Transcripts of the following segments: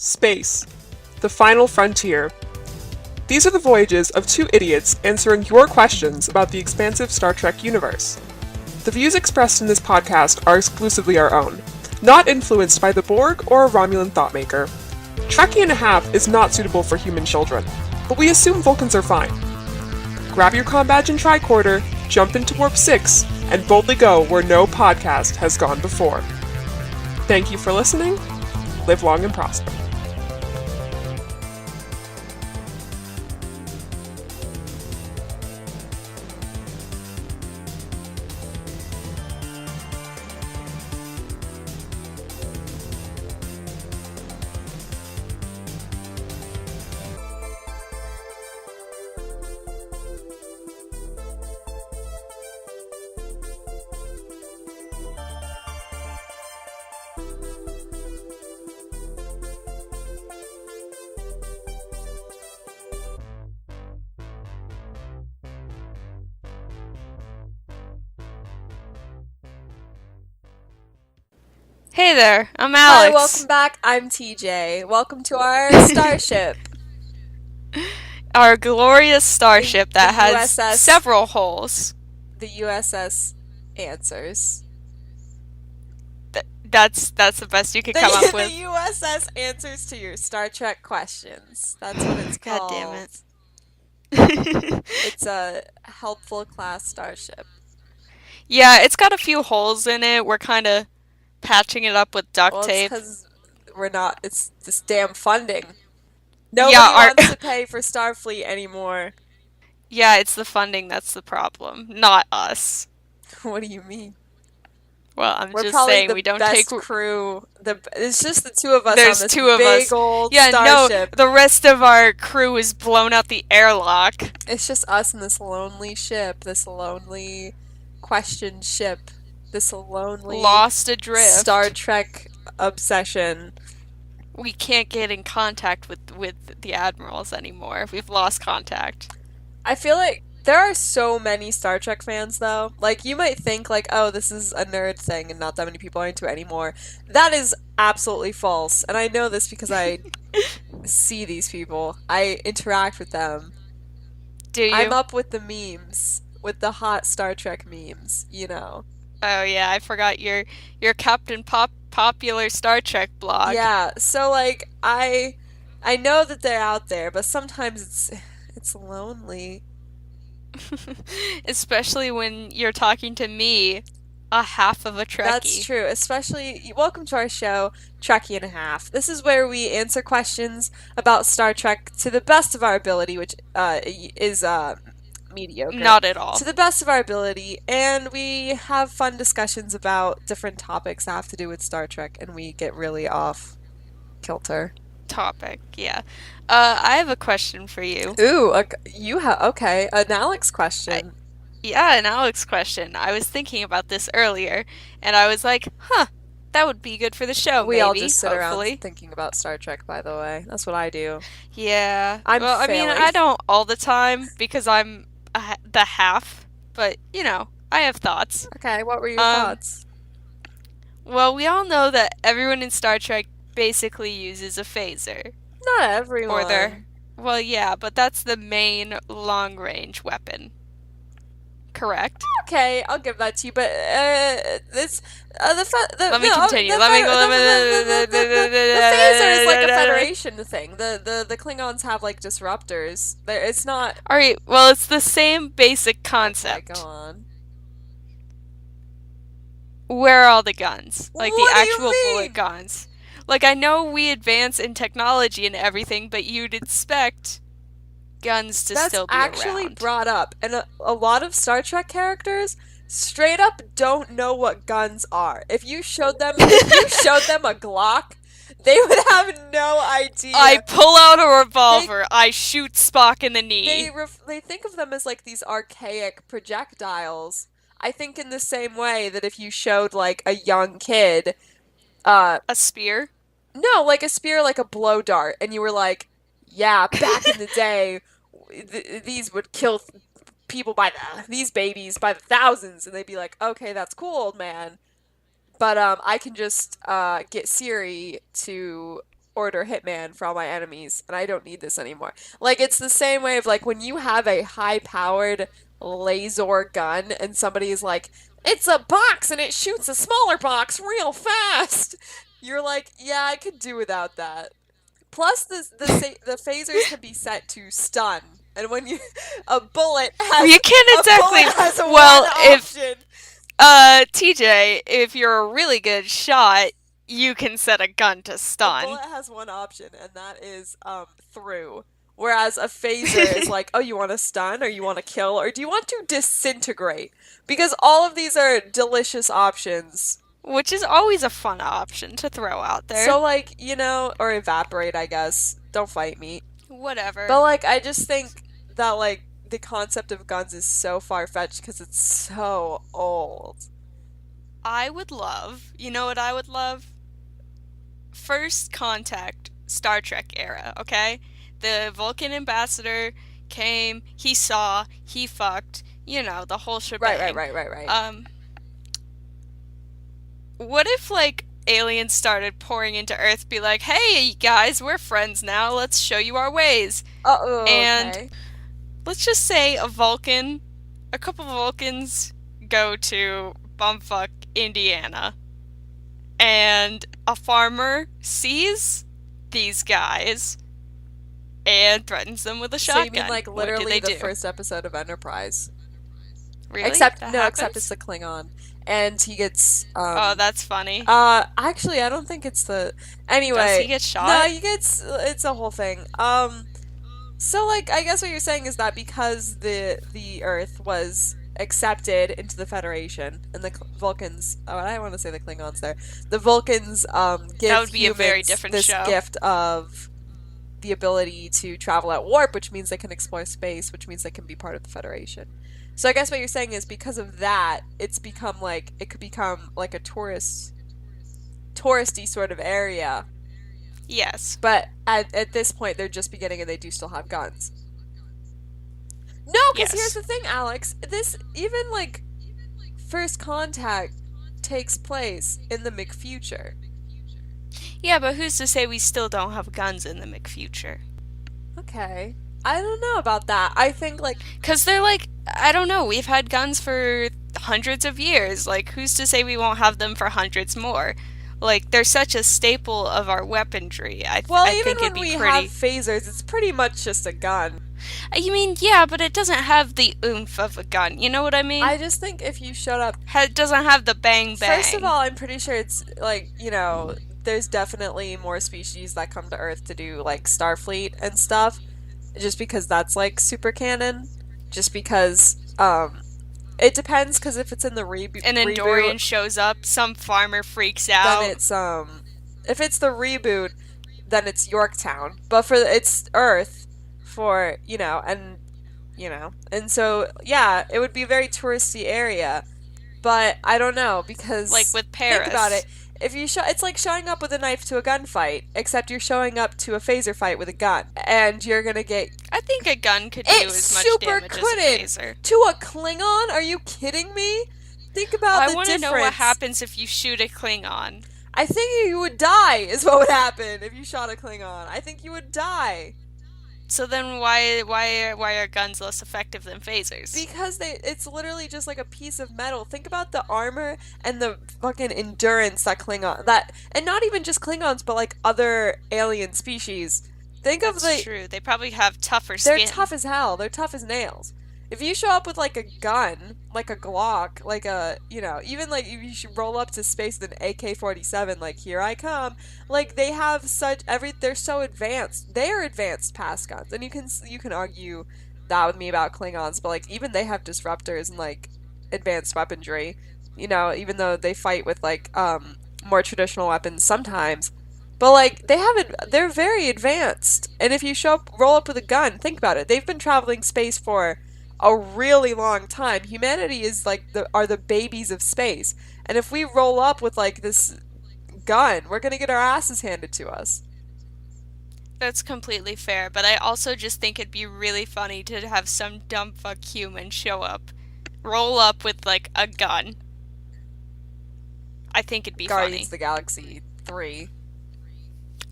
Space, the final frontier. These are the voyages of two idiots answering your questions about the expansive Star Trek universe. The views expressed in this podcast are exclusively our own, not influenced by the Borg or a Romulan thoughtmaker. Trekkie and a Half is not suitable for human children, but we assume Vulcans are fine. Grab your comm badge and tricorder, jump into Warp 6, and boldly go where no podcast has gone before. Thank you for listening. Live long and prosper. Hey there, I'm Hi, Alex. welcome back. I'm TJ. Welcome to our starship. Our glorious starship that the has USS several holes. The USS Answers. That's the best you could come up with. The USS Answers to your Star Trek questions. That's what it's God called. damn it. It's a helpful class starship. Yeah, it's got a few holes in it. We're kind of patching it up with duct tape. It's because it's this damn funding. Nobody wants to pay for Starfleet anymore. Yeah, it's the funding that's the problem, not us. What do you mean? Well, I'm We're just probably saying the we don't best take crew. It's just the two of us There's on this two of big us. old Yeah, starship. no, the rest of our crew is blown out the airlock. It's just us in this lonely ship, this lonely questioned ship, this lonely Lost adrift. Star Trek obsession. We can't get in contact with the admirals anymore. We've lost contact. I feel like there are so many Star Trek fans, though. Like, you might think, like, oh, this is a nerd thing and not that many people are into it anymore. That is absolutely false. And I know this because I see these people. I interact with them. Do you? I'm up with the memes, with the hot Star Trek memes, you know. Oh yeah, I forgot your Captain Popular Star Trek blog. Yeah, so like I know that they're out there, but sometimes it's lonely. Especially when you're talking to me, a half of a Trekkie. That's true. Especially, welcome to our show, Trekkie and a Half. This is where we answer questions about Star Trek to the best of our ability, which is mediocre. Not at all. To the best of our ability, and we have fun discussions about different topics that have to do with Star Trek, and we get really off kilter. Topic, yeah. I have a question for you. Ooh, okay, an Alex question. Yeah, an Alex question. I was thinking about this earlier, and I was like, that would be good for the show, we maybe, all just sit hopefully. around thinking about Star Trek, by the way. That's what I do. Yeah. I'm I mean, failing. I don't all the time because I'm the half, but, you know, I have thoughts. Okay, what were your thoughts? Well, we all know that everyone in Star Trek basically uses a phaser. Not everyone. Well, yeah, but that's the main long-range weapon. Correct? Okay, I'll give that to you, but this Let me continue. The phaser is like a Federation thing. The Klingons have like disruptors. It's not. All right. Well, it's the same basic concept. Okay, go on. Where are all the guns? Like What the do you actual mean? bullet guns. Like, I know we advance in technology and everything, but you'd expect guns to still be That's actually around. brought up, and a lot of Star Trek characters straight up don't know what guns are. If you showed them a Glock, they would have no idea. I pull out a revolver. I shoot Spock in the knee. They think of them as like these archaic projectiles. I think in the same way that if you showed like a young kid a spear? No, like a spear, like a blow dart, and you were like, yeah, back in the day, these would kill people these babies by the thousands, and they'd be like, okay, that's cool, old man. But I can just get Siri to order hitman for all my enemies, and I don't need this anymore. Like, it's the same way of, like, when you have a high-powered laser gun and somebody's like, it's a box and it shoots a smaller box real fast. You're like, yeah, I could do without that. Plus, the phasers can be set to stun, and when you a bullet has You can't exactly. one if option. TJ, if you're a really good shot, you can set a gun to A stun. bullet has one option, and that is through. Whereas a phaser is like, oh, you want to stun, or you want to kill, or do you want to disintegrate? Because all of these are delicious options. Which is always a fun option to throw out there. So, like, or evaporate, I guess. Don't fight me. Whatever. But, like, I just think that, like, the concept of guns is so far-fetched because it's so old. I would love, you know what I would love? First Contact Star Trek era, okay? The Vulcan ambassador came, he saw, he fucked, the whole shebang. Right. What if, like, aliens started pouring into Earth, be like, hey, guys, we're friends now, let's show you our ways. And okay. let's just say a couple Vulcans go to bumfuck Indiana, and a farmer sees these guys and threatens them with a shotgun. So you mean, like, literally the do? first episode of Enterprise? Really? Except happens? it's the Klingon, and he gets. Oh, that's funny. Actually, I don't think it's the. Anyway, does he get shot? No, he gets. It's a whole thing. So, like, I guess what you're saying is that because the Earth was accepted into the Federation, and the Vulcans. Oh, I don't want to say the Klingons there. The Vulcans give that would be humans a very different this show. gift of the ability to travel at warp, which means they can explore space, which means they can be part of the Federation. So I guess what you're saying is because of that, it could become like a touristy sort of area. Yes. But at this point, they're just beginning and they do still have guns. No, because here's the thing, Alex. This, even, like, First Contact takes place in the McFuture. Yeah, but who's to say we still don't have guns in the McFuture? Okay. I don't know about that. I think, like... Because they're, like, I don't know, we've had guns for hundreds of years. Like, who's to say we won't have them for hundreds more? Like, they're such a staple of our weaponry. I think it'd be even when we have phasers, it's pretty much just a gun. You mean, yeah, but it doesn't have the oomph of a gun. You know what I mean? I just think if you showed up... It doesn't have the bang bang. First of all, I'm pretty sure it's, like, there's definitely more species that come to Earth to do, like, Starfleet and stuff. Just because that's, like, super canon. Just because, it depends, because if it's in the reboot... An Andorian shows up, some farmer freaks out. Then it's, if it's the reboot, then it's Yorktown. But it's Earth, and so, yeah, it would be a very touristy area. But I don't know, because... Like with Paris. Think about it. If you it's like showing up with a knife to a gunfight, except you're showing up to a phaser fight with a gun, and you're gonna get... I think a gun could do as much damage as a phaser. To a Klingon? Are you kidding me? Think about the difference. I want to know what happens if you shoot a Klingon. I think you would die, is what would happen if you shot a Klingon. I think you would die. So then why are guns less effective than phasers? Because it's literally just like a piece of metal. Think about the armor and the fucking endurance and not even just Klingons, but like other alien species. That's true. They probably have tougher skin. They're tough as hell. They're tough as nails. If you show up with like a gun, like a Glock, like even like if you should roll up to space with an AK-47, like here I come, like they have they're so advanced. They are advanced past guns, and you can argue that with me about Klingons, but like even they have disruptors and like advanced weaponry, even though they fight with like more traditional weapons sometimes. But like they're very advanced, and if you roll up with a gun, think about it. They've been traveling space for a really long time. Humanity is like are the babies of space, and if we roll up with like this gun, we're gonna get our asses handed to us. That's completely fair, but I also just think it'd be really funny to have some dumb fuck human roll up with like a gun. I think it'd be Guardians funny. of the Galaxy 3.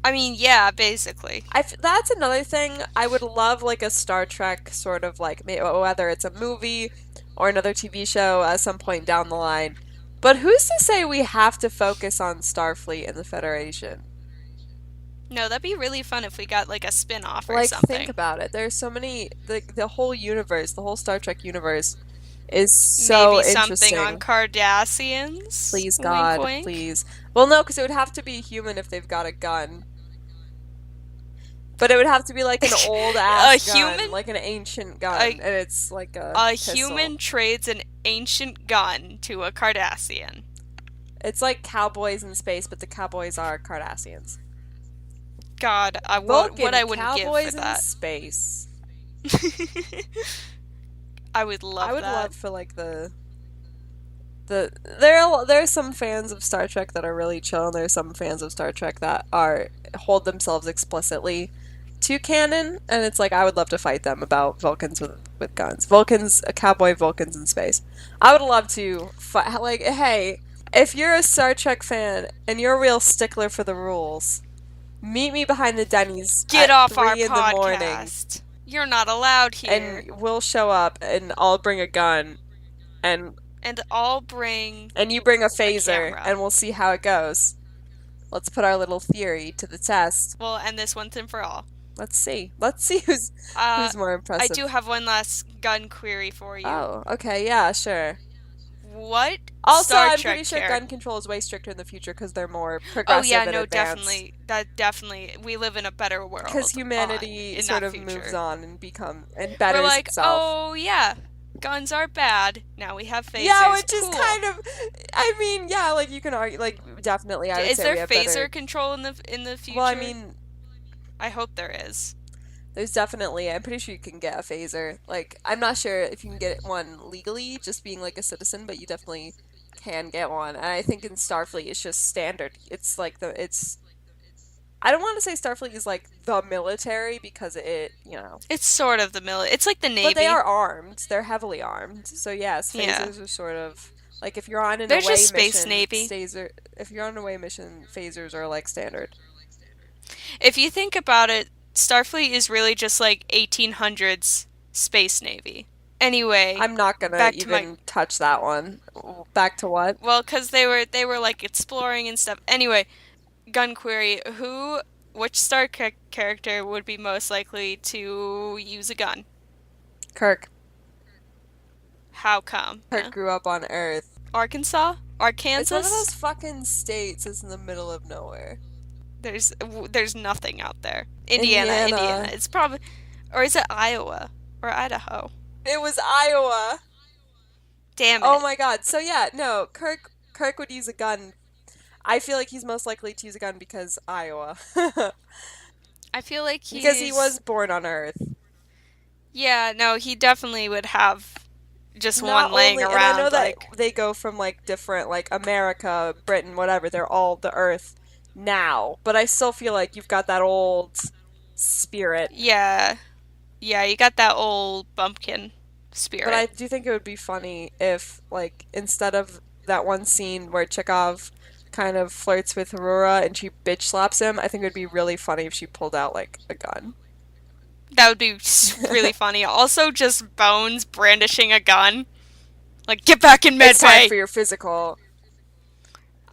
I mean, yeah, basically. That's another thing. I would love like a Star Trek sort of like whether it's a movie or another TV show at some point down the line. But who's to say we have to focus on Starfleet and the Federation? No, that'd be really fun if we got like a spin-off or Like, think something. about it. There's so many, the whole universe, the whole Star Trek universe is so Maybe something on interesting. Cardassians? Please, Wink God, wink. please. Well, no, because it would have to be human if they've got a gun. But it would have to be like an old A ass gun, human like an ancient gun, a, and it's like a a pistol. human trades an ancient gun to a Cardassian. It's like cowboys in space, but the cowboys are Cardassians. God, what Vulcan I wouldn't give for cowboys in that. space. I would I love would that. love for like there's some fans of Star Trek that are really chill, and there's some fans of Star Trek that are hold themselves explicitly to canon, and it's like I would love to fight them about Vulcans with guns. Vulcans, a cowboy Vulcans in space. I would love to fight. Like, hey, if you're a Star Trek fan and you're a real stickler for the rules, meet me behind the Denny's Get at off our 3 in the morning, podcast. You're not allowed here. and we'll show up, and I'll bring a gun, and And I'll bring and you bring a a phaser, camera. and we'll see how it goes. Let's put our little theory to the test. We'll end this once and for all. Let's see. Let's see who's Uh, more I impressive. do have one last gun query for you. Oh, okay, yeah, sure. What Also, Star I'm Trek pretty sure character? gun control is way stricter in the future because they're more Oh progressive yeah, and no, advanced. definitely. We live in a better world. Because humanity in sort that of future. moves on and We're betters like, itself. oh yeah, guns are bad. Now we have phasers. Yeah, which is Cool. kind of, I mean, yeah, like you can argue, like definitely, I would Is say there we have phaser better. control in the future? Well, I mean, I hope there is. there's definitely, I'm pretty sure you can get a phaser. Like, I'm not sure if you can get one legally, just being like a citizen, but you definitely can get one. And I think in Starfleet, it's just standard. It's like I don't want to say Starfleet is like the military because It's sort of the It's like the Navy. but they are armed. They're heavily armed. So yes, Yeah. phasers are sort of like if you're on an They're away just Space mission, Navy. if you're on an away mission, phasers are like standard. If you think about it, Starfleet is really just like 1800s Space Navy. Anyway, I'm not gonna back to my even touch that one. Back to what? well, because they were like exploring and stuff. Anyway, gun query: which Star Trek character would be most likely to use a gun? Kirk. How come? Kirk grew up on Earth. Arkansas? It's one of Arkansas? those fucking states that's in the middle of nowhere. There's nothing out there. Indiana. It's probably, or is it Iowa or Idaho? It was Iowa. Damn Oh it. my god. So yeah, no, Kirk would use a gun. I feel like he's most likely to use a gun because Iowa. I feel like Because he was born on Earth. Yeah, no, he definitely would have just Not one laying only, and I know around. that Like, they go from like different, like America, Britain, whatever. They're all the Earth now, but I still feel like you've got that old spirit. yeah, you got that old bumpkin But I spirit. do think it would be funny if, like, instead of that one scene where Chekhov kind of flirts with Aurora and she bitch slaps him, I think it would be really funny if she pulled out like a gun. That would be really funny. Also, just Bones brandishing a gun. Like, get back in It's time Medway! for your physical.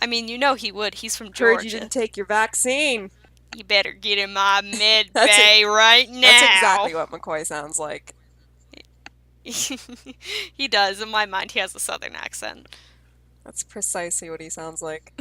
I mean, you know he would. He's from Heard you Georgia. didn't take your vaccine. You better get in my med That's bay right now. That's exactly what McCoy sounds like. He does. In my mind, he has a southern accent. That's precisely what he sounds like.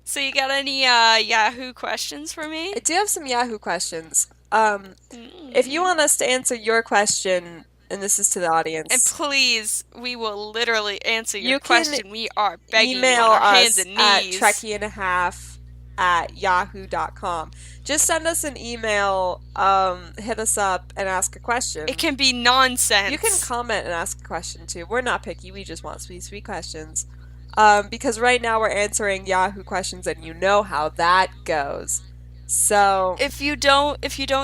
So you got any Yahoo questions for me? I do have some Yahoo questions. If you Mm. want us to answer your question, and this is to the And audience, please, we will literally answer your you can question. We are begging you email on our hands us and at knees. trekkie.5@yahoo.com. Just send us an email, hit us up, and ask a question. It can be nonsense. You can comment and ask a question too. We're not picky. We just want sweet, sweet questions. Because right now we're answering Yahoo questions, and you know how that goes. So If you don't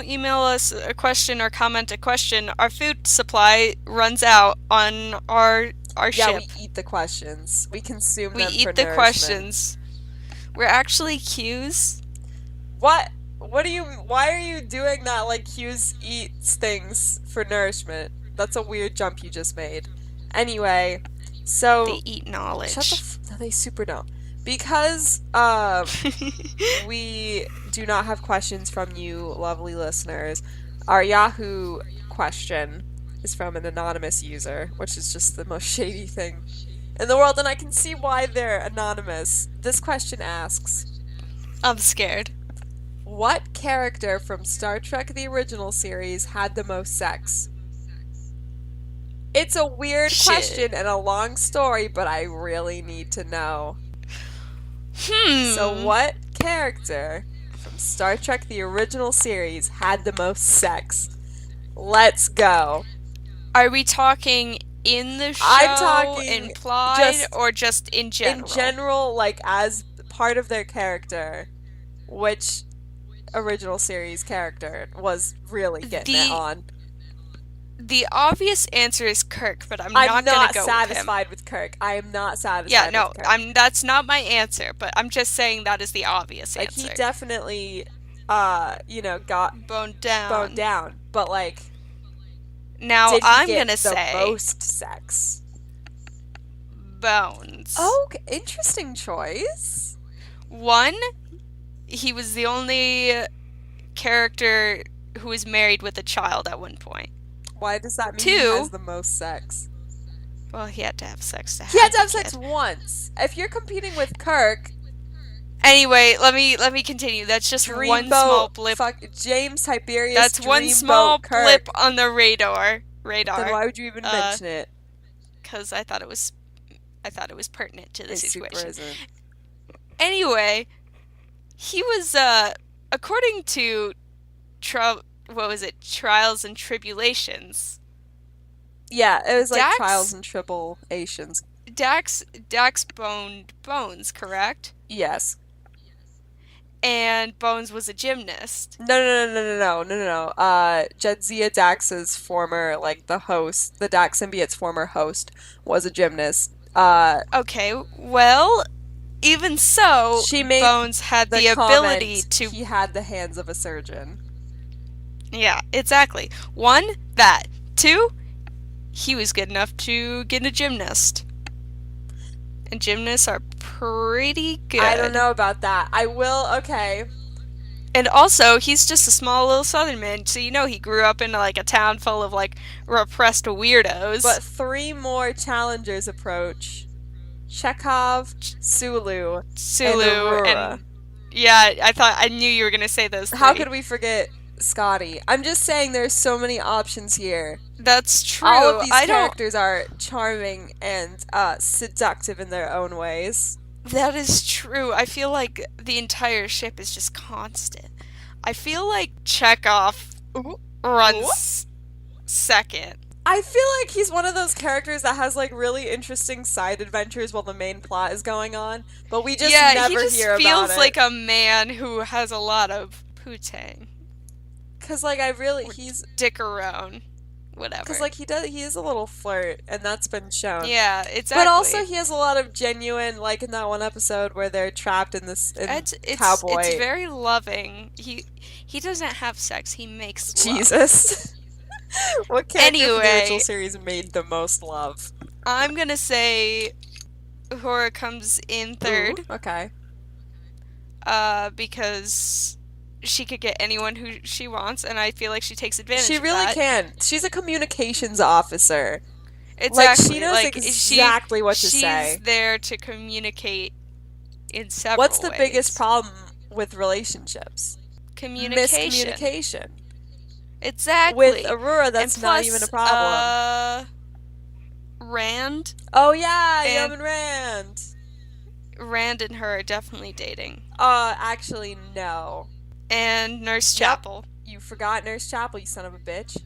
email us a question or comment a question, our food supply runs out on our yeah, ship. we eat the questions. We consume We them for eat the nourishment. questions. We're actually Q's. What? Why are you doing that like Hughes eats things for nourishment? That's a weird jump you just made. Anyway, They so eat shut the knowledge. no, they super don't. Because we do not have questions from you lovely listeners. Our Yahoo question is from an anonymous user, which is just the most shady thing in the world, and I can see why they're anonymous. This question asks, I'm scared. what character from Star Trek the original series had the most sex? It's a weird Shit. question and a long story, but I really need to know. So, Hmm. what character from Star Trek the original series had the most sex? Let's go. Are we talking in the I'm show, talking implied, just or just in in general? general, like as part of their character, which original series character was really getting it The on. the obvious answer is Kirk, but I'm I'm not gonna not go with him. satisfied with Kirk. I am not Yeah, satisfied with no, Kirk. that's not my answer, but I'm just saying that is the obvious Like he answer. definitely got Boned boned down. down, but like Now did he I'm get gonna the say most sex? Bones. Oh, interesting choice. One, he was the only character who was married with a child at one point. Why does that mean he has Two, the most sex? well, he had to have sex to He had have to the have sex kid. once. If you're competing with Kirk, Anyway, let me continue. That's just one small Dreamboat, blip. fuck James Tiberius That's one Dreamboat small blip Kirk. on the radar. Then Radar. why would you even mention it? Because I thought it was pertinent to the It super situation. isn't. Anyway, he was according to what was it? Trials and Tribulations. Yeah, it was like trials Dax and tribulations. Dax boned Bones, correct? Yes. And Bones was a gymnast. No, no, no, no, no, no, no, no, no. Jadzia Dax's former, like the host, the Dax symbiote's former host, was a gymnast. Okay, well, even so, She made Bones had the the ability comment to. he had the hands of a surgeon. Yeah, exactly. One, that. Two, he was good enough to get a gymnast. And gymnasts are pretty good. I don't know about that. I will, okay. And also, he's just a small little southern man, so you know he grew up in like a town full of like repressed weirdos. But three more challengers approach. Chekhov, Sulu, Sulu and Aurora. and yeah, I knew you were gonna say those three. How could we forget Scotty? I'm just saying there's so many options here. That's true. All of these I don't. characters are charming and seductive in their own ways. That is true. I feel like the entire ship is just constant. I feel like Chekhov Ooh. runs second. I feel like he's one of those characters that has like really interesting side adventures while the main plot is going on, but we just Yeah, never he just hear about feels it. like a man who has a lot of putang. Cause like Or he's dick around. Whatever. cause like he is a little flirt, and that's been shown. Yeah, exactly. But also he has a lot of genuine, like in that one episode where they're trapped in this cowboy. It's very loving. He doesn't have sex. He makes love. Jesus. What character from the Anyway. original series made the most love? I'm gonna say Uhura comes in third. Ooh, okay. Because she could get anyone who she wants, and I feel like she takes advantage She of really that. can. She's a communications officer. Exactly. Like she knows Like, exactly what to she's say. there to communicate in several What's the ways. biggest problem with relationships? Communication. Miscommunication. Exactly. With Aurora, that's And not plus, even a problem. Rand Oh yeah, and- Yeoman Rand. Rand and her are definitely dating. Actually no. And Nurse Yep. Chapel. You forgot Nurse Chapel, you son of a bitch.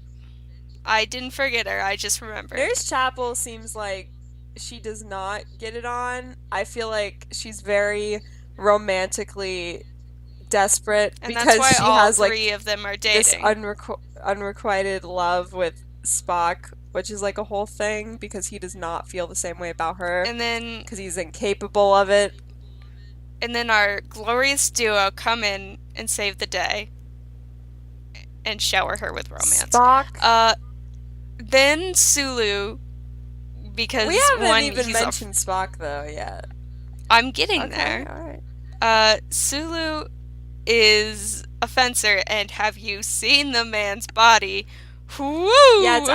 I didn't forget her, I just remembered. Nurse Chapel seems like she does not get it on. I feel like she's very romantically desperate And because that's why she all has like three of them are this dating. unrequited love with Spock, which is like a whole thing because he does not feel the same way about her And then because he's incapable of it. And then our glorious duo come in and save the day and shower her with romance. Spock. Uh, then Sulu, We because haven't one, even mentioned Spock though yet. I'm getting Okay, there. all right. Sulu is a fencer, and have you seen the man's body? Yeah, it's Woo!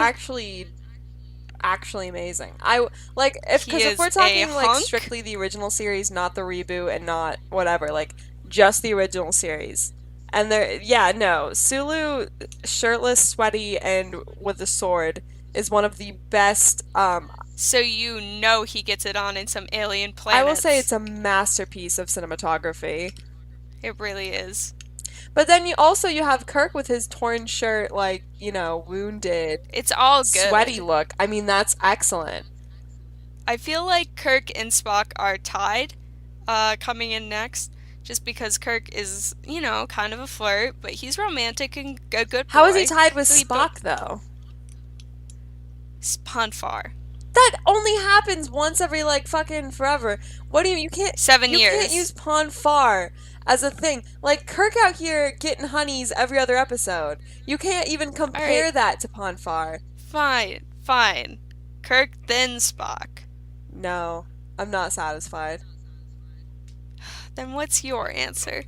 actually amazing. I like if He because if we're is a talking like hunk. strictly the original series, not the reboot and not whatever, like just the original series. And there, yeah, no, Sulu, shirtless, sweaty, and with a sword is one of the best. So you know he gets it on in some alien I will say planets. it's a masterpiece of cinematography. It really is. But then you have Kirk with his torn shirt, like wounded, It's all sweaty good. look. I mean, that's excellent. I feel like Kirk and Spock are tied, coming in next, just because Kirk is, kind of a flirt, but he's romantic and a good How is he boy. tied with So he Spock though? Ponfar. That only happens once every like fucking forever. What do you can't 7 years. use Pon Far as a thing. Like Kirk out here getting honeys every other episode. You can't even All right, compare that to Pon Far. fine, fine. Kirk then Spock. No, I'm not satisfied. Then what's your answer?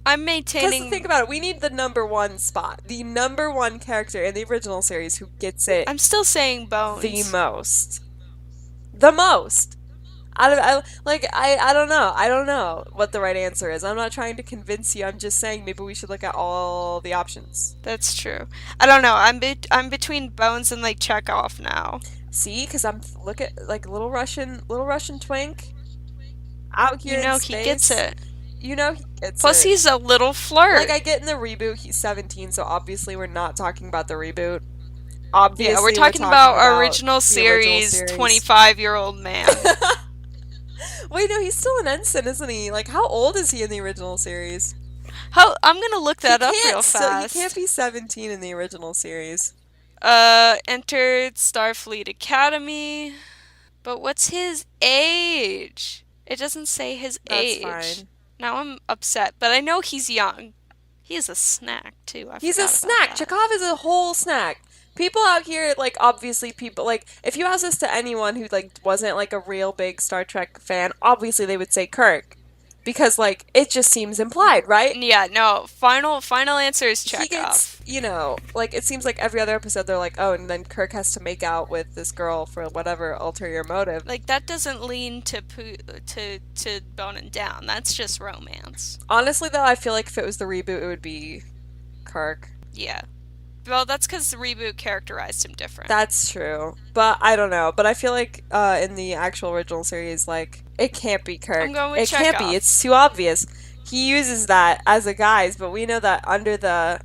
I'm Because think maintaining. about it, we need the number one spot, the number one character in the original series who gets it I'm still saying the Bones. most, the most. I don't know. I don't know what the right answer is. I'm not trying to convince you. I'm just saying maybe we should look at all the options. That's true. I don't know. I'm between Bones and like Chekhov now. See, because I'm look at like little Russian twink out You here in know he gets space. it. You know he gets Plus it. he's a little Like flirt. I get in the reboot, he's 17, so obviously we're not talking about the reboot. Yeah, we're Obviously we're talking talking about about original the original series series. 25-year-old man. Wait, no, he's still an ensign, isn't he? Like how old is he in the original series? How I'm gonna look that up real He can't fast. be 17 in the original series. Entered Starfleet Academy. But what's his age? It doesn't say his That's age. fine. Now I'm upset, but I know he's young. He is a snack too. I He's a forgot about snack. that. Chekhov is a whole snack. People out here, like, obviously, people, like, if you ask this to anyone who, like, wasn't, like, a real big Star Trek fan, obviously they would say Kirk. Because, like, it just seems implied, right? Yeah, no. Final answer is He gets, Chekhov. like, it seems like every other episode they're like, oh, and then Kirk has to make out with this girl for whatever ulterior motive. Like that doesn't lean to boning down. That's just romance. Honestly, though, I feel like if it was the reboot, it would be Kirk. Yeah. Well, that's because the reboot characterized him different. That's true. But I don't know. But I feel like in the actual original series, like, it can't be I'm Kirk. going with It can't be. Chekhov. It's too obvious. He uses that as a guise, but we know that under that,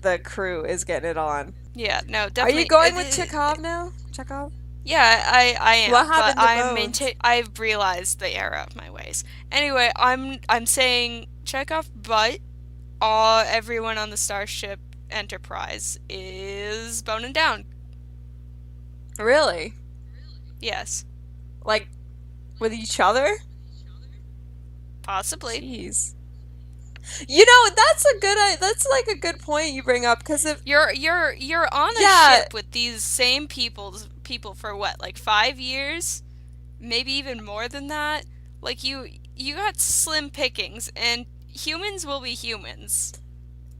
the crew is getting it on. Yeah, no, Are you definitely. going with Chekhov now? Chekhov? Yeah, I What am, but happened to Bones? I've realized the error of my ways. Anyway, I'm saying Chekhov, but everyone on the Starship Enterprise is boning down. Really? Yes, Like, with each other? possibly. Jeez. You know, that's like a good point you bring up, because if, You're on a yeah, ship with these same people for what, like 5 years, maybe even more than that. Like you got slim pickings, and humans will be humans.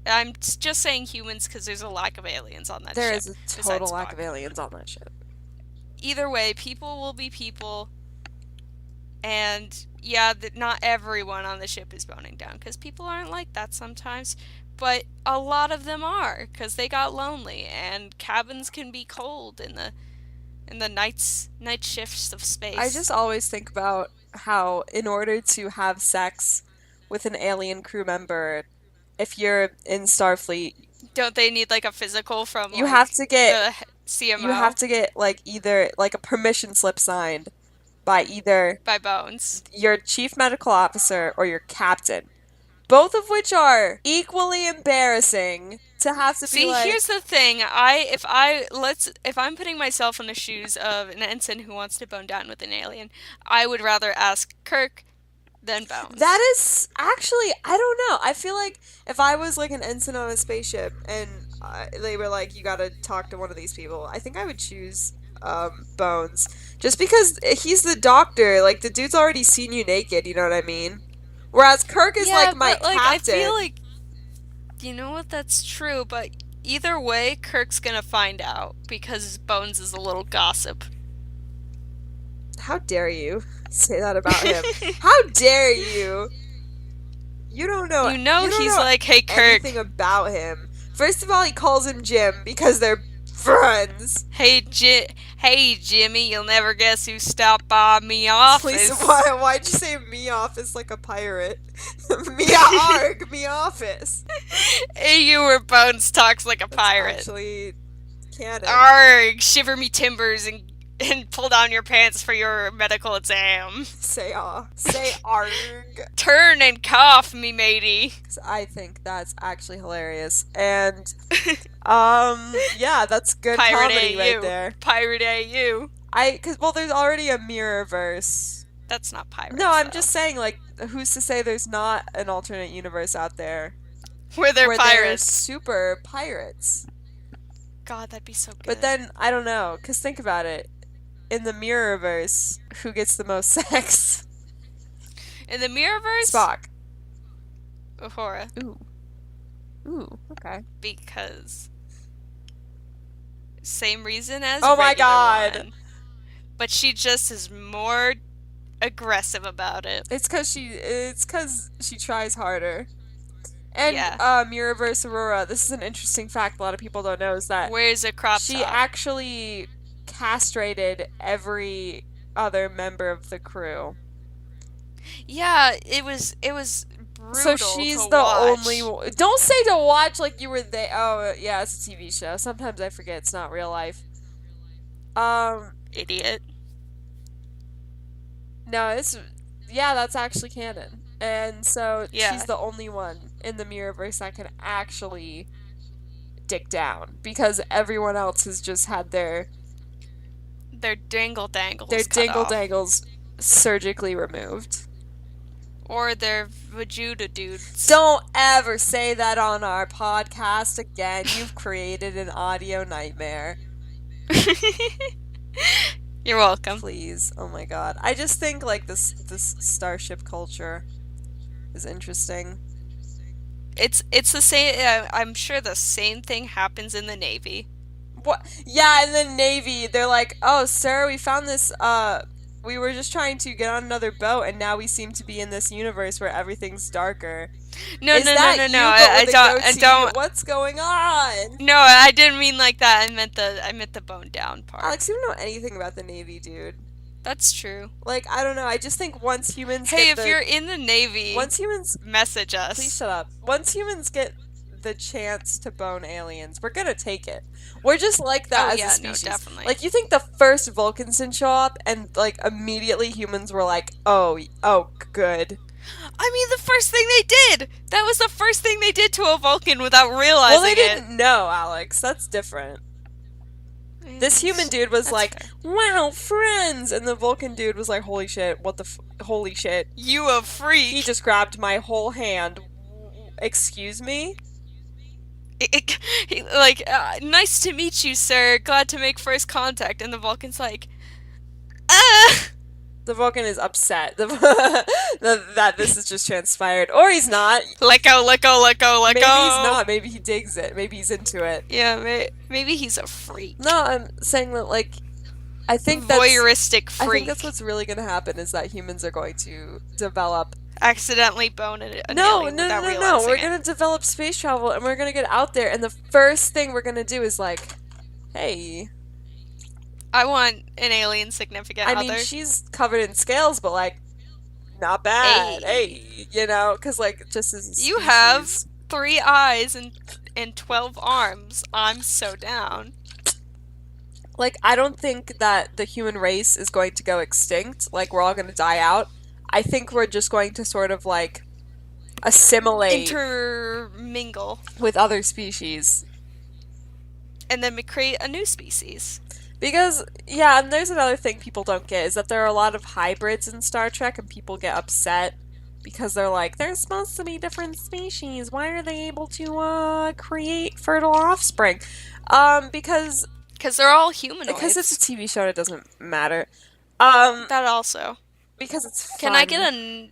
I'm just saying humans because there's a lack of aliens on that there is ship a total besides lack Spock. of aliens on that ship. Either way, people will be people, and yeah, not everyone on the ship is boning down because people aren't like that sometimes. But a lot of them are because they got lonely, and cabins can be cold in the night shifts of I space. just always think about how, in order to have sex with an alien crew member, if you're in Starfleet, Don't they need like a physical from you have like to get the CMO like either like a permission slip signed by either by Bones? your chief medical officer or your captain, both of which are equally embarrassing to have to be See, like, here's the thing. If I'm putting myself in the shoes of an ensign who wants to bone down with an alien, I would rather ask Kirk then Bones. That is actually, I don't know. I feel like if I was like an ensign on a spaceship and they were like, you gotta talk to one of these people, I think I would choose Bones. Just because he's the doctor. Like, the dude's already seen you naked, you know what I mean? Whereas Kirk is like my but, like, captain. I feel like, you know what, that's true, but either way, Kirk's gonna find out because Bones is a little gossip. How dare you say that about him? How dare you? You don't know. You know don't he's know like, hey, Kirk. anything about him. First of all, he calls him Jim because they're friends. Hey, Jimmy, you'll never guess who stopped by me office. Please, why'd you say me office like a pirate? Me arg, me office. Hey, you where Bones talks like a pirate. Actually, canon. Arg, shiver me timbers and pull down your pants for your medical exam. Say arg. Turn and cough, me matey. I think that's actually hilarious. And, yeah, that's good Pirate comedy AU. right there. Pirate AU. Well, there's already a mirrorverse. That's not pirates. No, I'm though. just saying, like, who's to say there's not an alternate universe out there where they're they're pirates. super pirates? God, that'd be so good. But then, I don't know, because think about it. In the mirrorverse, who gets the most sex? in the Mirrorverse, Spock. Uhura. Ooh, okay. Because same reason as Oh my regular God. one. But she just is more aggressive about it. It's because she tries harder. And Yeah. Mirrorverse Aurora, this is an interesting fact a lot of people don't know, is that Wears a crop she top. actually castrated every other member of the crew. Yeah, it was brutal. So she's to the watch. only. Don't say to watch like you were there. Oh yeah, it's a TV show. Sometimes I forget it's not real life. Idiot. No, that's actually canon. And so Yeah. she's the only one in the Mirrorverse that can actually dick down because everyone else has just had their dingle dangles. their cut dingle off. dangles surgically removed. Or their Vegeta dudes. Don't ever say that on our podcast again. You've created an audio nightmare. You're welcome. Please. Oh my god. I just think like this starship culture is interesting. It's the same. I'm sure the same thing happens in the Navy. What? Yeah, in the Navy, they're like, "Oh, sir, we found this we were just trying to get on another boat and now we seem to be in this universe where everything's darker." No. I I don't. What's going on? No, I didn't mean like that. I meant the bone down part. Alex, you don't know anything about the Navy, dude. That's true. Like, I don't know. I just think once humans Hey, if you're in the Navy, message us. Please shut up. Once humans get the chance to bone aliens, we're gonna take it. We're just like that as a species. No, definitely. Like, you think the first Vulcans didn't show up and like immediately humans were like, oh, good. I mean, the first thing they did. That was the first thing they did to a Vulcan without realizing it. Well, they didn't know, Alex. That's different. This human dude was like, fair. wow, friends! And the Vulcan dude was like, holy shit, holy shit. You a freak. He just grabbed my whole hand. Excuse me? Nice to meet you, sir. Glad to make first contact. And the Vulcan's like, The Vulcan is upset that this has just transpired. Or he's not. let go. Maybe he's not. Maybe he digs it. Maybe he's into it. Yeah, maybe he's a freak. No, I'm saying that, like, I think voyeuristic freak. I think that's what's really going to happen is that humans are going to develop. Accidentally bone an alien without realizing No. We're it. going to develop space travel and we're going to get out there. And the first thing we're going to do is like, hey. I want an alien significant other. I mean, she's covered in scales, but like, not bad. Hey, you know, because like, just as a species, you have 3 eyes and 12 arms. I'm so down. Like, I don't think that the human race is going to go extinct. Like, we're all going to die out. I think we're just going to sort of like assimilate, intermingle with other species, and then we create a new species. Because, yeah, and there's another thing people don't get, is that there are a lot of hybrids in Star Trek, and people get upset because they're like, they're supposed to be different species. Why are they able to create fertile offspring? Because Because they're all it's a humanoids. TV show, it doesn't matter. Um, That also. because it's Can I get fun.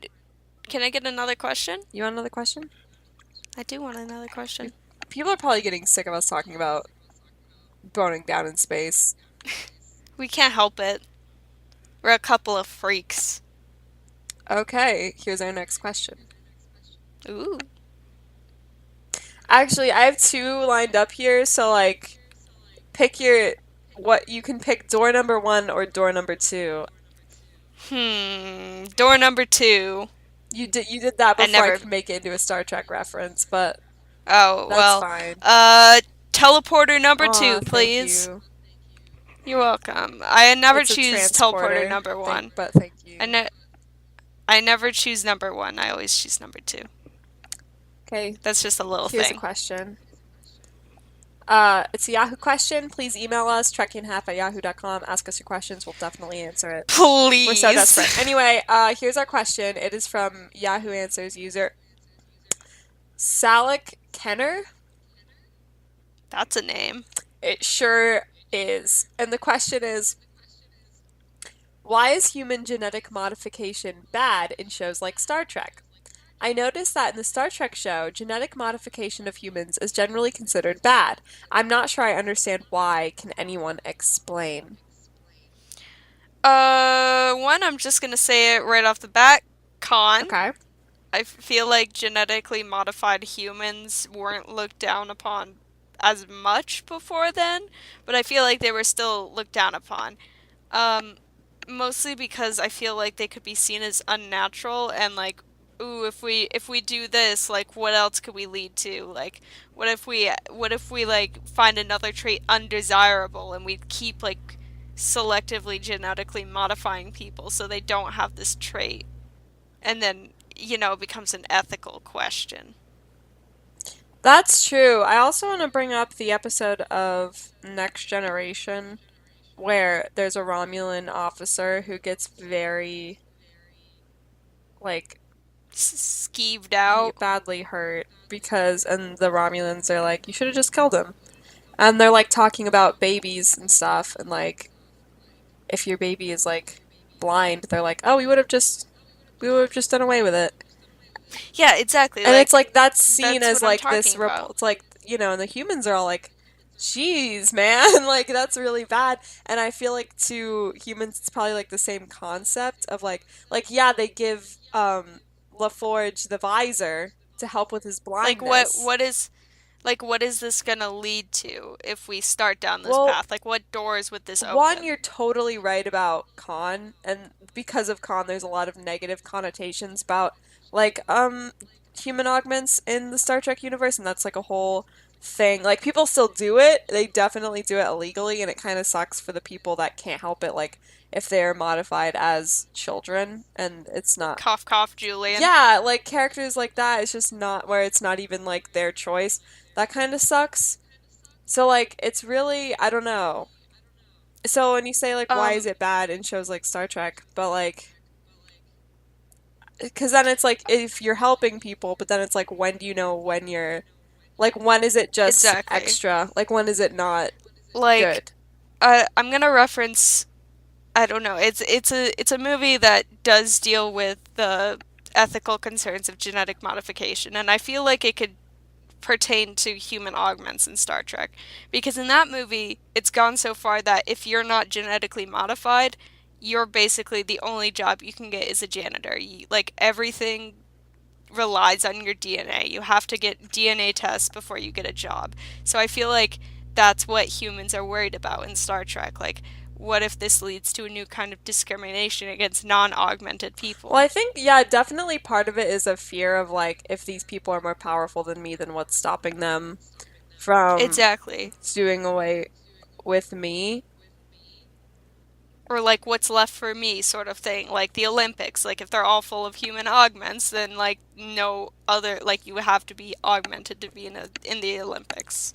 can I get another question? You want another question? I do want another question. People are probably getting sick of us talking about boning down in space. We can't help it. We're a couple of freaks. Okay, here's our next question. Ooh. Actually, I have two lined up here, so like pick your what you can pick door number 1 or door number 2. Door number 2. You did that I before I never. could make it into a Star Trek reference, but Oh, that's well. fine. Teleporter number Aw, 2, thank please. you. You're welcome. I never It's a choose teleporter transporter. number 1. Thank I you. ne- I never choose number 1. I always choose number 2. Okay, That's just a little here's a thing. question. It's a Yahoo question. Please email us, trekkinhalf@yahoo.com. Ask us your questions. We'll definitely answer it. We're so Please. desperate. Anyway, here's our question. It is from Yahoo Answers user Salik Kenner. That's a name. It sure is. And the question is, why is human genetic modification bad in shows like Star Trek? I noticed that in the Star Trek show, genetic modification of humans is generally considered bad. I'm not sure I understand why. Can anyone explain? One, I'm just gonna say it right off the bat. Con. Okay. I feel like genetically modified humans weren't looked down upon as much before then, but I feel like they were still looked down upon. Um, Mostly because I feel like they could be seen as unnatural and like, ooh, if we do this, like, what else could we lead to? Like, what if we like find another trait undesirable and we keep like selectively genetically modifying people so they don't have this trait, and then it becomes an ethical question. That's true. I also want to bring up the episode of Next Generation where there's a Romulan officer who gets very, like, Skeeved out. badly hurt and the Romulans are like, you should have just killed him. And they're like talking about babies and stuff, and like, if your baby is like blind, they're like, oh, we would have just done away with it. Yeah, exactly. And it's Like, like that's seen that's as what I'm like this talking about. it's like, and the humans are all like, jeez, man, like that's really bad. And I feel like to humans it's probably like the same concept of like yeah, they give LaForge the visor to help with his Like, what blindness. what is what is this gonna lead to if we start down this Well, path? Like, what doors would this one, open? you're totally right about Khan, and because of Khan, there's a lot of negative connotations about like human augments in the Star Trek universe, and that's like a whole thing. Like people still do it; they definitely do it illegally, and it kind of sucks for the people that can't help it. Like if they're modified as children, and it's not. Cough, cough, Julian. Yeah, like characters like that, it's just not where it's not even like their choice. That kind of sucks. So like, it's really I don't know. So when you say like why is Um, it bad in shows like Star Trek, but like because then it's like if you're helping people, but then it's like when do you know when you're like when is it just exactly. extra? Like when is it not Like, good? I'm gonna reference. I don't know. It's a movie that does deal with the ethical concerns of genetic modification, and I feel like it could pertain to human augments in Star Trek. Because in that movie, it's gone so far that if you're not genetically modified, you're basically the only job you can get is a janitor. Like everything relies on your DNA. You have to get DNA tests before you get a job. So I feel like that's what humans are worried about in Star Trek. Like, what if this leads to a new kind of discrimination against non augmented Well, people? I think yeah, definitely part of it is a fear of like if these people are more powerful than me, then what's stopping them from Exactly. doing away with me? Or like what's left for me sort of thing, like the Olympics. Like if they're all full of human augments, then like no other, like you have to be augmented to be in the Olympics.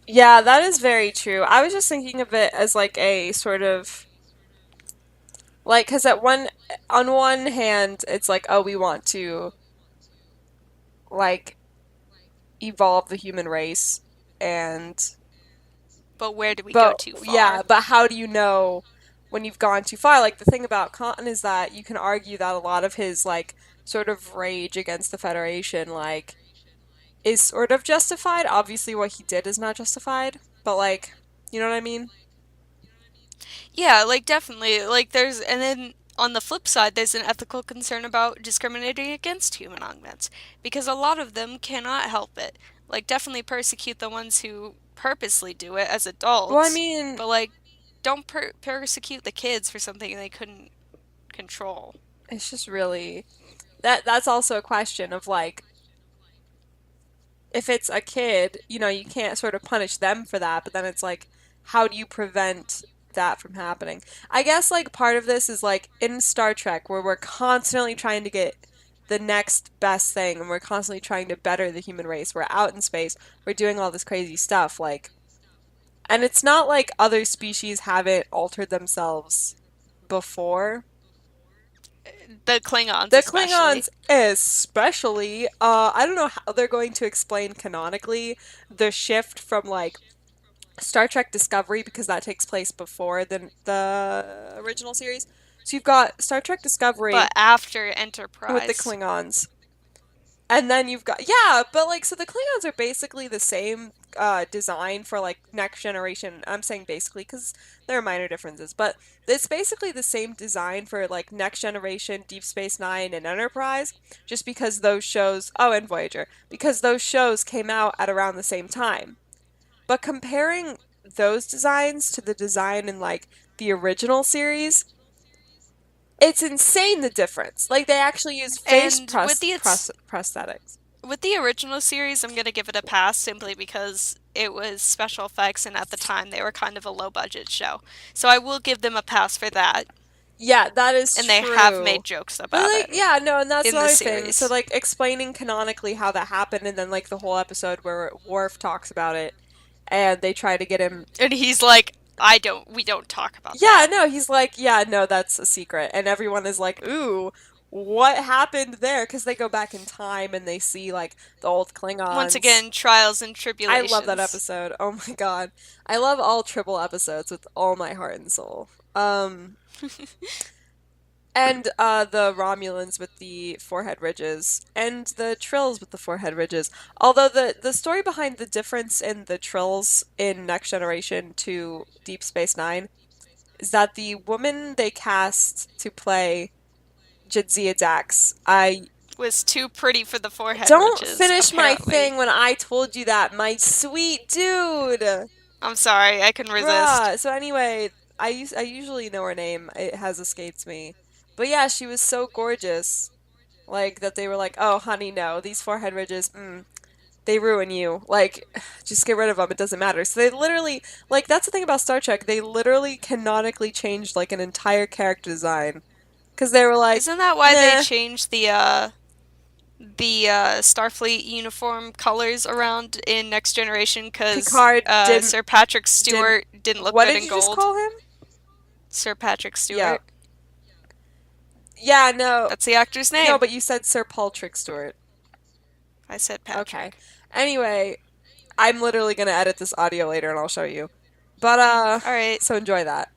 Yeah, that is very true. I was just thinking of it as like a sort of like because on one hand it's like oh we want to like evolve the human race and But where do we go but too yeah, far? but how do you know when you've gone too far? Like the thing about Khan is that you can argue that a lot of his like sort of rage against the Federation like is sort of justified. Obviously what he did is not justified, but like you know what I mean? Yeah, like definitely. Like there's and then on the flip side there's an ethical concern about discriminating against human augments because a lot of them cannot help it. Like definitely persecute the ones who purposely do it as Well, I adults, mean, but like don't persecute the kids for something they couldn't control. it's just really that's also a question of like if it's a kid, you know, you can't sort of punish them for that, but then it's like, how do you prevent that from happening? I guess like part of this is like in Star Trek where we're constantly trying to get the next best thing and we're constantly trying to better the human race. We're out in space, we're doing all this crazy stuff, like, and it's not like other species haven't altered themselves before. The Klingons The especially. Klingons, especially, I don't know how they're going to explain canonically the shift from like Star Trek Discovery because that takes place before the original series. So you've got Star Trek But Discovery after with the Enterprise. Klingons. And then you've got yeah, but like so the Klingons are basically the same design for like next generation. I'm saying basically because there are minor differences, but it's basically the same design for like next generation, Deep Space Nine, and Enterprise. Just because those shows, oh, and Voyager, because those shows came out at around the same time. But comparing those designs to the design in like the original series, it's insane the difference. Like they actually use face And with the its prosthetics. with the original series, I'm gonna give it a pass simply because it was special effects, and at the time they were kind of a low budget show. So I will give them a pass for that, Yeah, that is and they have true. made jokes But about like, it yeah, no, and that's in the another thing. So series. like explaining canonically how that happened, and then like the whole episode where Worf talks about it, and they try to get him. And he's like, "I don't. We don't talk about Yeah, that." no, he's like, yeah, no, that's a secret, and everyone is like, ooh, what happened there? Because they go back in time and they see like the old Once Klingons. again, trials and I love that tribulations. episode. Oh my God, I love all triple episodes with all my heart and soul. And the Romulans with the forehead ridges, and the Trills with the forehead ridges. Although the story behind the difference in the Trills in Next Generation to Deep Space Nine is that the woman they cast to play Jadzia Dax, I Was too pretty for the forehead don't ridges, finish my apparently. thing when I told you that, my sweet dude. I'm sorry, I can resist. Bruh. So anyway, I usually know her name. It has escaped me. But yeah, she was so gorgeous. Like that they were like, "Oh, honey, no. These forehead ridges, they ruin you. Like just get rid of them. It doesn't matter." So they literally like that's the thing about Star Trek. They literally canonically changed like an entire character design cuz they were like, Isn't that why they "Nah, changed the Starfleet uniform colors around in Next Generation? Because Picard Sir Patrick didn't Stewart didn't look what good did in you just gold. call him?" Sir Patrick Yeah. Stewart. Yeah, no. That's the actor's No, name. but you said Sir Patrick Stewart. I said Okay. Patrick. Anyway, I'm literally gonna edit this audio later and I'll show you. But All right, so enjoy that.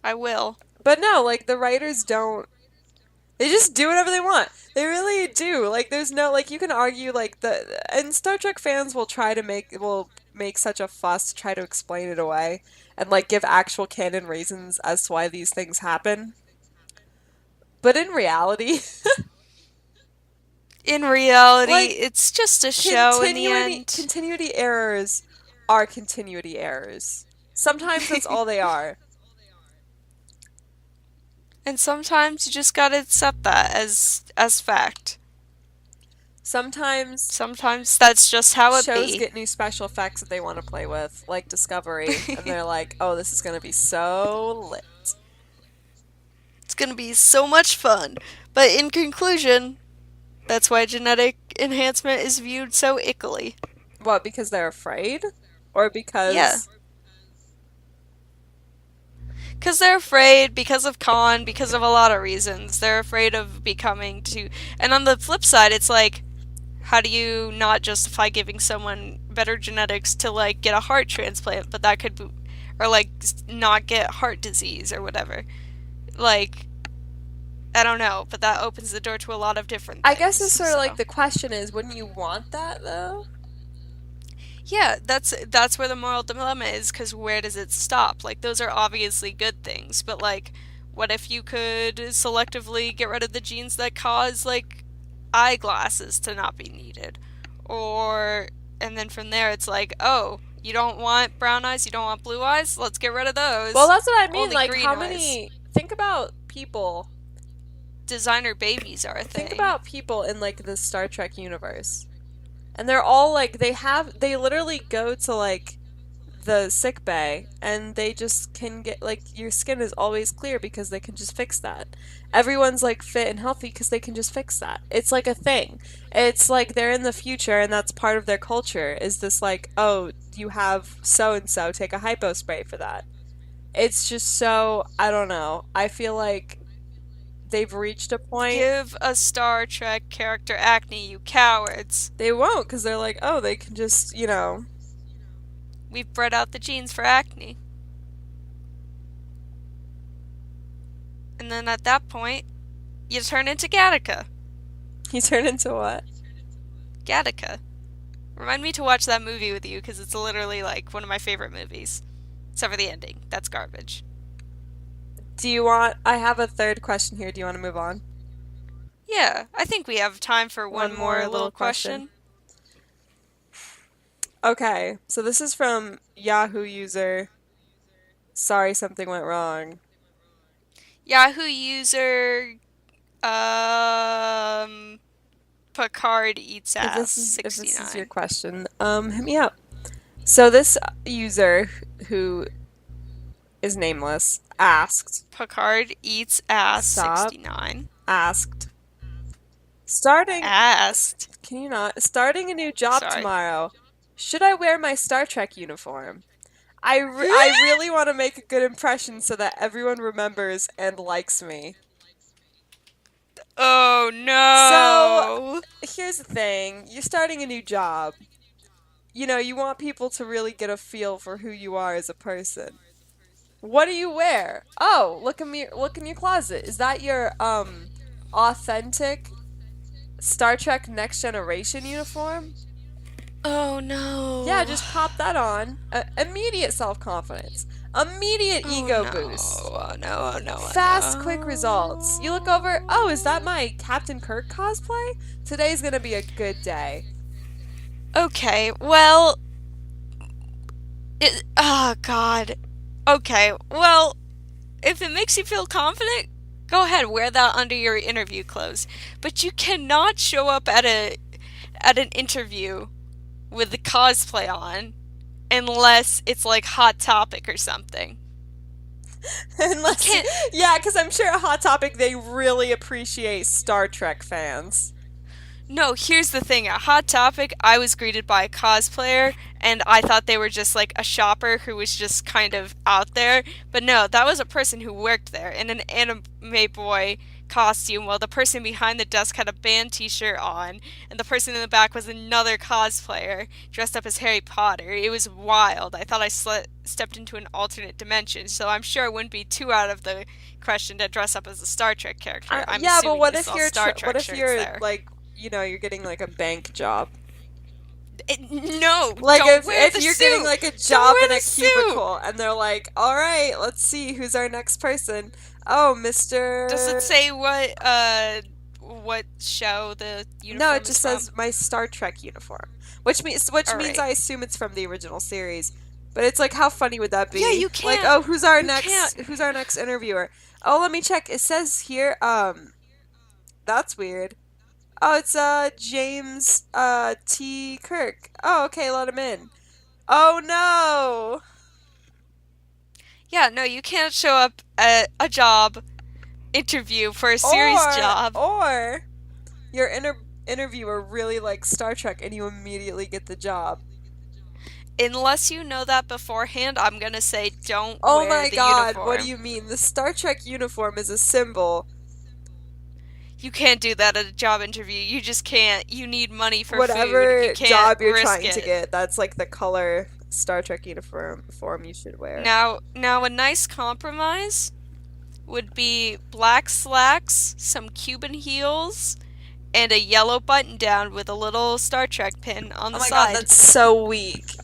I will. But no, like the writers don't they just do whatever they want. They really do. Like there's no like you can argue like the and Star Trek fans will make such a fuss to try to explain it away and like give actual canon reasons as to why these things happen. But in reality, In reality, like it's just a show in the end. continuity errors are continuity errors. Sometimes that's all they are. And sometimes you just gotta accept that as fact. Sometimes Sometimes that's just how it shows be. get new special effects that they want to play with, like Discovery, and they're like, "Oh, this is gonna be so lit." It's gonna be so much fun. But in conclusion, that's why genetic enhancement is viewed so ickily. What? Because they're afraid, or Yeah. because Because they're afraid, because of because of a lot of reasons. They're afraid of becoming too. And on the flip side, it's like, How do you not justify giving someone better genetics to like get a heart transplant, but that could be, or like not get heart disease or whatever? Like, I don't know, but that opens the door to a lot of different I guess things. it's sort of like So, the question is, wouldn't you want that though? yeah, that's where the moral dilemma is, because where does it stop? Like, those are obviously good things, but like, what if you could selectively get rid of the genes that cause like eyeglasses to not be needed? Or, and then from there it's like, oh, you don't want brown eyes, you don't want blue eyes? Let's get rid of Well, those. that's what I mean. Only Like, green how eyes. many, think about people, Designer babies are a think thing. about people in like the Star Trek universe. And they're all like, they literally go to like the sick bay and they just can get like your skin is always clear because they can just fix that. Everyone's like fit and healthy because they can just fix that. It's like a thing. It's like they're in the future and that's part of their culture is this like, oh, you have so and so, take a hypo spray for that. It's just so, I don't know. I feel like they've reached a point. Give a Star Trek character acne, you cowards. They won't because they're like, oh, they can just, We've bred out the genes for acne. And then at that point, you turn into Gattaca. you turn into what? Gattaca. Remind me to watch that movie with you because it's literally like one of my favorite movies. Except for the ending. That's garbage. I have a third question here. Do you want to move on? Yeah, I think we have time for one One more more little little question. question. Okay, so this is from Yahoo user. Sorry, something went wrong. Yahoo user um Picard eats ass If this is your 69. question, hit me up. So this user who is nameless Picard eats ass stop, 69. asked, starting, Asked. can you not, starting a new job Sorry. tomorrow. Should I wear my Star Trek uniform? I really want to make a good impression so that everyone remembers and likes me. Oh So, no. here's the thing. You're starting a new job. You want people to really get a feel for who you are as a person. What do you wear? Oh, look in your closet. Is that your authentic Star Trek Next Generation uniform? Oh Yeah, no. just pop that on. Immediate self-confidence. Immediate Oh ego no. boost. Oh no. Oh no. Fast, Oh quick results. You look no. over, oh, is that my Captain Kirk cosplay? Today's gonna be a good day. Okay, well, oh god. Okay, well, if it makes you feel confident, go ahead, wear that under your interview clothes. But you cannot show up at an interview with the cosplay on unless it's like Hot Topic or something. You Unless, can't. yeah, because I'm sure a Hot Topic, they really appreciate Star Trek fans. No, here's the thing. At Hot Topic, I was greeted by a cosplayer, and I thought they were just like a shopper who was just kind of out there. But no, that was a person who worked there in an anime boy costume, while the person behind the desk had a band t shirt on, and the person in the back was another cosplayer dressed up as Harry Potter. It was wild. I thought I stepped into an alternate dimension, so I'm sure it wouldn't be too out of the question to dress up as a Star Trek character. I'm Yeah, but assuming what you if saw Star what Trek if shirts you're there. like, you're getting like a bank job? No, Like don't wear if the you're getting suit. like a Don't job wear in a the suit. cubicle and they're like, "All right, let's see who's our next person." Oh, Does it Mr. say what show the No, it uniform is just from? says my Star Trek uniform, which means All right. I assume it's from the original series. But it's like, how funny would that Yeah, be? you Like, can't. oh, You can't. who's our next interviewer? Oh, let me check. It says here, that's weird. Oh, it's James T. Kirk. Oh, okay, let him in. Oh no. Yeah, no, you can't show up at a job interview for a serious job Or your interviewer really likes Star Trek and you immediately get the job. unless you know that beforehand. I'm gonna say don't Oh wear my the God, what do uniform. you mean? The Star Trek uniform is a symbol. You can't do that at a job interview. You just can't. You need money for food. You Whatever can't job you're risk trying to it. get, that's like the color Star Trek uniform form you should wear. Now a nice compromise would be black slacks, some Cuban heels, and a yellow button down with a little Star Trek pin on Oh the my god, side. that's so weak.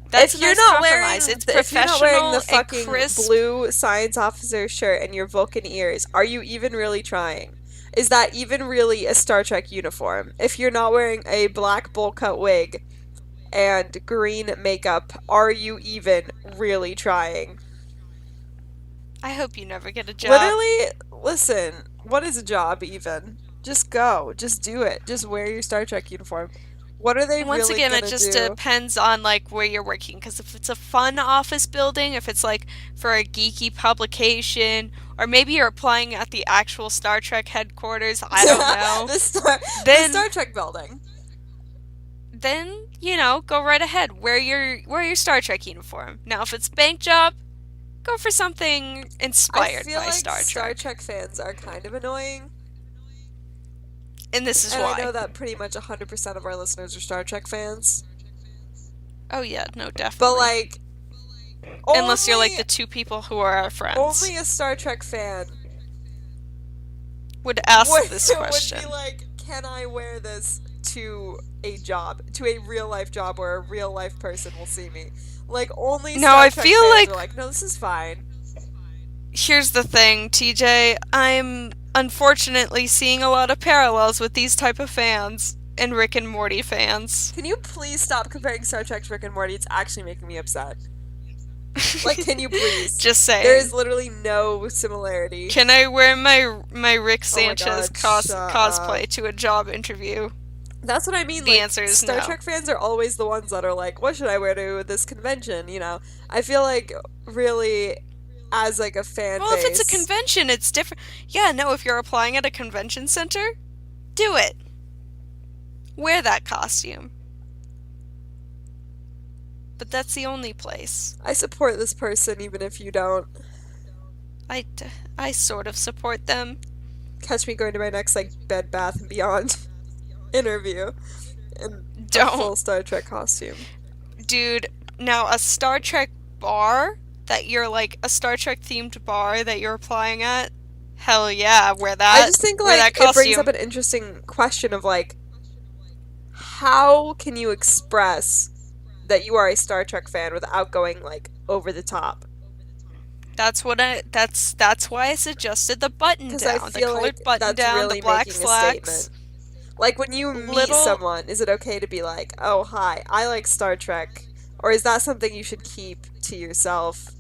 That's a nice compromise. It's If you're not wearing the professional and fucking crisp. blue science officer shirt and your Vulcan ears, are you even really trying? Is that even really a Star Trek uniform? If you're not wearing a black bowl cut wig and green makeup, are you even really trying? I hope you never get a job. Literally, listen, what is a job even? Just go. Just do it. Just wear your Star Trek uniform. What are they Once really again, it gonna just do? depends on like where you're working. Because if it's a fun office building, if it's like for a geeky publication, or maybe you're applying at the actual Star Trek headquarters, I don't know. The Then, Star Trek building. then go right ahead. Wear your Star Trek uniform. Now, if it's bank job, go for something I inspired feel by like Star Star Trek. Trek fans are kind of annoying, And this is and I why. know that pretty much 100% of our listeners are Star Trek fans. Oh yeah, no, But definitely. like Unless you're like only the two people who are our friends. only a Star Trek fan Would ask would this would be question. like, "Can I wear this to a job, to a real life job where a real life person will see me?" Like only No, Star I Trek feel fans like are like, "No, this is fine." here's the thing, TJ. I'm unfortunately seeing a lot of parallels with these type of fans and Rick and Morty fans. Can you please stop comparing Star Trek to Rick and Morty? It's actually making me upset. Like, can you please? Just There is saying. literally no similarity. Can I wear my Rick Oh my Sanchez god, shut up. cosplay to a job interview? That's what I mean. The Like, answer is Star no. Trek fans are always the ones that are like, what should I wear to this convention? You know? I feel like, really, as like a fan Well, if it's a base. convention, it's different. Yeah, no, if you're applying at a convention center, do it. Wear that costume. But that's the only place. I support this person even if you don't. I, I sort of support them. Catch me going to my next, like, Bed Bath and Beyond interview in a Don't. full Star Trek costume. Dude, now a Star Trek bar that you're like a Star Trek themed bar that you're applying at? Hell yeah, I just think, wear that like, it brings up costume. an interesting question of, like, how can you express that you are a Star Trek fan without going like over the top? That's why I suggested the button Because I down, the feel colored like button that's down, the really black making a statement. slacks. Like when you meet Little someone, is it okay to be like, "Oh, hi, I like Star Trek," or is that something you should keep to yourself?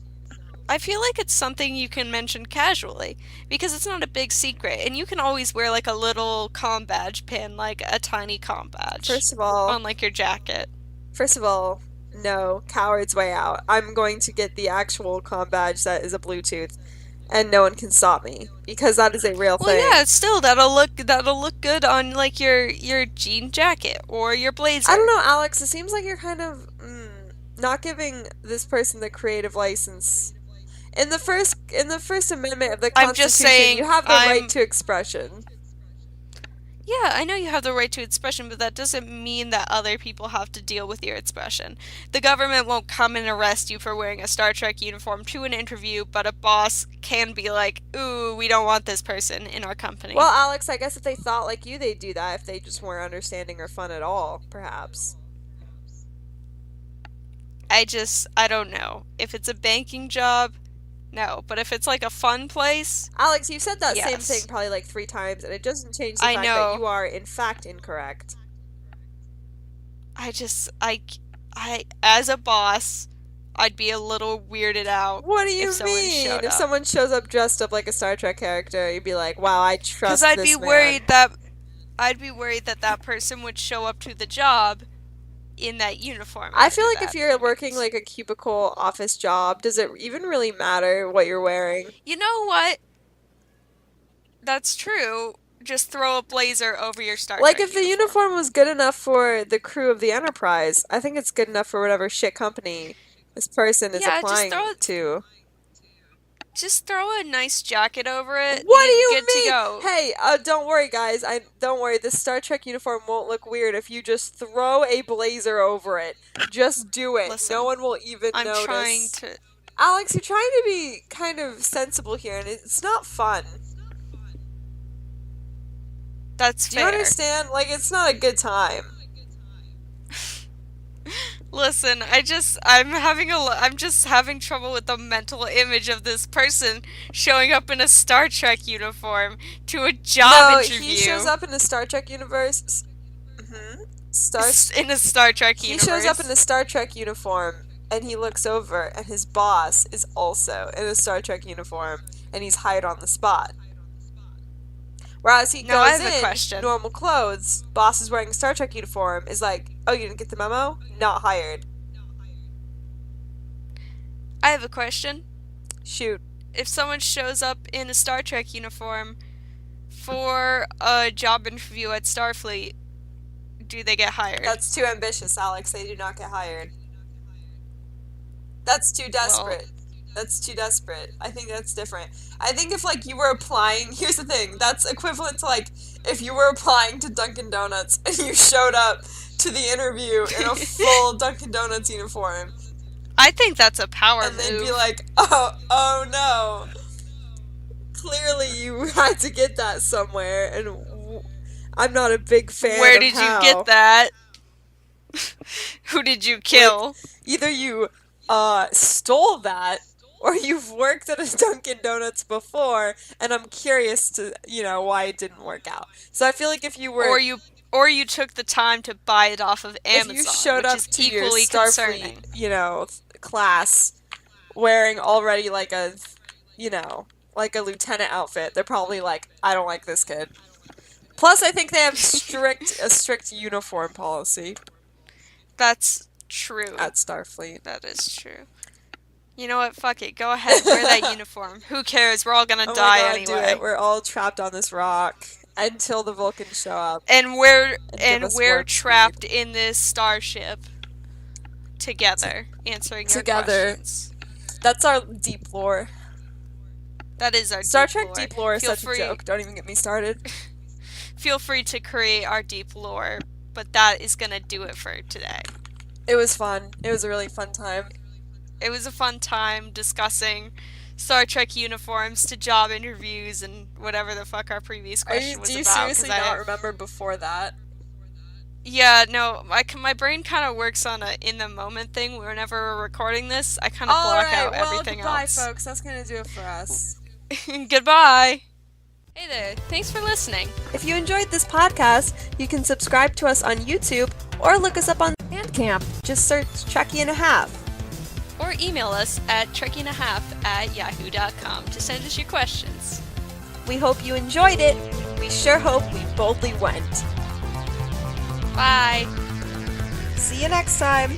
I feel like it's something you can mention casually because it's not a big secret and you can always wear like a little comm badge pin, like a tiny comm badge First of all, on like your jacket. first of all, no, coward's way out. I'm going to get the actual comm badge that is a Bluetooth, and no one can stop me because that is a real Well, yeah, thing. still that'll look good on like your jean jacket or your I don't blazer. know, Alex. It seems like you're kind of not giving this person the creative license. In the First Amendment of the I'm just Constitution, you saying have the right I'm to expression. Yeah, I know you have the right to expression, but that doesn't mean that other people have to deal with your expression. The government won't come and arrest you for wearing a Star Trek uniform to an interview, but a boss can be like, "Ooh, we don't want this person in our Well, company." Alex, I guess if they thought like you, they'd do that if they just weren't understanding or fun at all, perhaps. I don't know. If it's a banking job, no, but if it's like a fun place, Alex, you said that same thing yes. probably like 3 times, and it doesn't change the I fact that know. you are, in fact, incorrect. I just as a boss, I'd be a little weirded out What do if you someone mean? showed If up. someone shows up dressed up like a Star Trek character, you'd be like, wow, I Cuz trust this man. I'd be worried that that person would show up to the job in that uniform I feel after like if that you're working point. like a cubicle office job, does it even really matter what you're wearing? You know what? That's true. Just throw a blazer over your Star Like, Trek if the uniform. uniform was good enough for the crew of the Enterprise, I think it's good enough for whatever shit company this person is Yeah, applying to. Just throw a nice jacket over it. What do You're you good to mean? go. Hey, don't worry, guys. Don't worry. The Star Trek uniform won't look weird if you just throw a blazer over it. Just do it. Listen, no one will even I'm notice. trying to. Alex, you're trying to be kind of sensible here, and it's not fun. That's Do you fair. understand? Like, it's not a good time. Listen, I'm just having trouble with the mental image of this person showing up in a Star Trek uniform to a job interview. He shows up in the Star Trek universe. In a Star Trek He universe. shows up in the Star Trek uniform, and he looks over, and his boss is also in a Star Trek uniform, and he's hired on the spot. Whereas he Now, I goes have a in question. normal clothes, boss is wearing a Star Trek uniform, is like, oh, you didn't get the memo? Not hired. I have a question. Shoot. If someone shows up in a Star Trek uniform for a job interview at Starfleet, do they get hired? That's too ambitious, Alex. They do not get hired. That's too desperate. That's too desperate. I think that's different. I think if, like, you were applying... Here's the thing. That's equivalent to, like, if you were applying to Dunkin' Donuts and you showed up to the interview in a full Dunkin' Donuts uniform. I think that's a power and move. And they'd be like, oh no. Clearly you had to get that somewhere, and I'm not a big fan Where of did how. you get that? Who did you kill? Like, either you stole that, or you've worked at a Dunkin' Donuts before, and I'm curious to, why it didn't work out. So I feel like if you were... Or you took the time to buy it off of Amazon, if you showed which up is to equally your concerning. Starfleet, class, wearing already like a lieutenant outfit, they're probably like, I don't like this kid. Plus, I think they have a strict uniform policy. That's true. At Starfleet. That is true. You know what? Fuck it. Go ahead. Wear that uniform. Who cares? We're all gonna die God, anyway. Do it. We're all trapped on this rock until the Vulcans show up. And we're trapped in this starship together, answering your questions. That's our deep lore. That is our Star deep Trek lore. deep lore is such a joke. Don't even get me started. Feel free to create our deep lore, but that is gonna do it for today. It was fun. It was a really fun time. It was a fun time discussing Star Trek uniforms to job interviews and whatever the fuck our previous question was about. Do you seriously not remember before that? Yeah, no, my brain kind of works on a in the moment thing. Whenever we're recording this, I kind of block out everything else. Goodbye, folks. That's gonna do it for us. Goodbye. Hey there, thanks for listening. If you enjoyed this podcast, you can subscribe to us on YouTube or look us up on Bandcamp. Just search Trekkie and a Half. Or email us at trekkieandahalf@yahoo.com to send us your questions. We hope you enjoyed it. We sure hope we boldly went. Bye. See you next time.